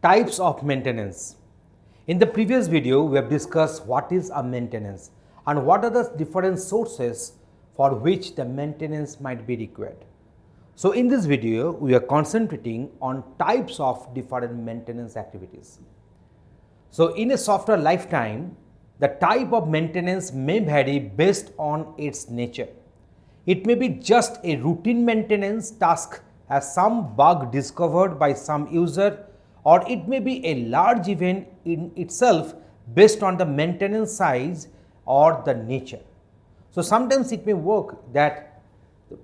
Types of maintenance. In the previous video, we have discussed what is a maintenance and what are the different sources for which the maintenance might be required. So in this video, we are concentrating on types of different maintenance activities. So in a software lifetime, the type of maintenance may vary based on its nature. It may be just a routine maintenance task as some bug discovered by some user, or it may be a large event in itself based on the maintenance size or the nature. So sometimes it may work that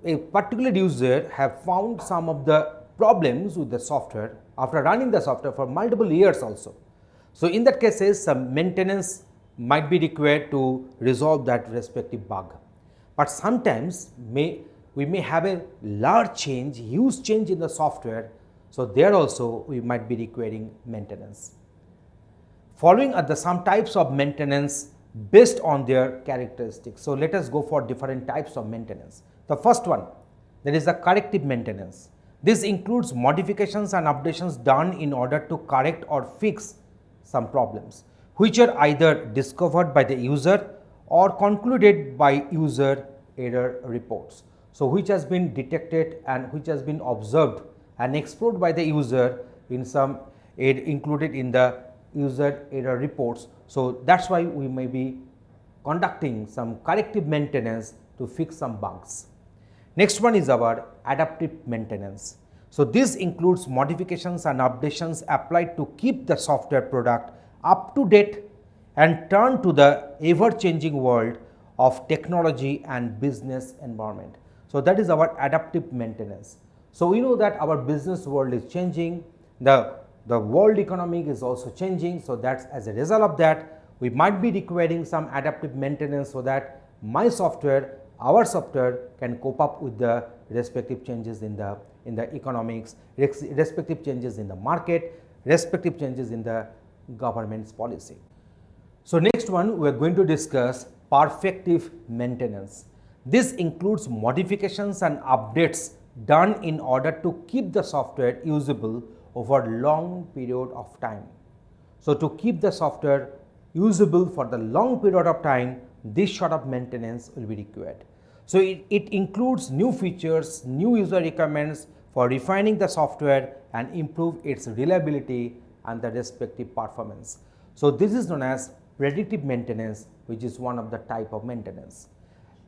a particular user have found some of the problems with the software after running the software for multiple years also. So in that cases, some maintenance might be required to resolve that respective bug. But sometimes we may have a large change, huge change in the software. So there also we might be requiring maintenance. Following are some types of maintenance based on their characteristics. So let us go for different types of maintenance. The first one, that is the corrective maintenance. This includes modifications and updations done in order to correct or fix some problems, which are either discovered by the user or concluded by user error reports. So which has been detected and which has been observed and explored by the user in some included in the user error reports. So that's why we may be conducting some corrective maintenance to fix some bugs. Next one is our adaptive maintenance. So this includes modifications and updations applied to keep the software product up to date and turn to the ever changing world of technology and business environment. So that is our adaptive maintenance. So we know that our business world is changing, the world economy is also changing. So that's as a result of that, we might be requiring some adaptive maintenance so that our software can cope up with the respective changes in the economics, respective changes in the market, respective changes in the government's policy. So next one, we are going to discuss perfective maintenance. This includes modifications and updates done in order to keep the software usable over a long period of time. So to keep the software usable for the long period of time, this sort of maintenance will be required. So it includes new features, new user requirements for refining the software and improve its reliability and the respective performance. So this is known as predictive maintenance, which is one of the type of maintenance.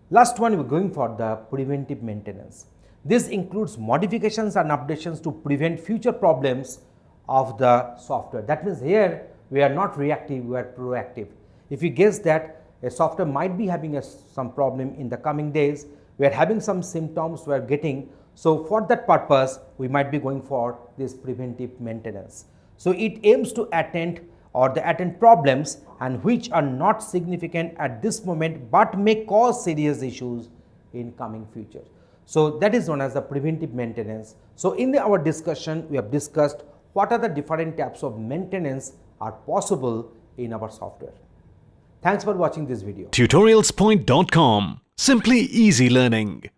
Last one, we are going for the preventive maintenance. This includes modifications and updations to prevent future problems of the software. That means here we are not reactive, we are proactive. If you guess that a software might be having some problem in the coming days, we are having some symptoms we are getting. So for that purpose, we might be going for this preventive maintenance. So it aims to attend problems and which are not significant at this moment but may cause serious issues in coming future. So that is known as the preventive maintenance. So in our discussion, we have discussed what are the different types of maintenance are possible in our software. Thanks for watching this video. Tutorialspoint.com. Simply easy learning.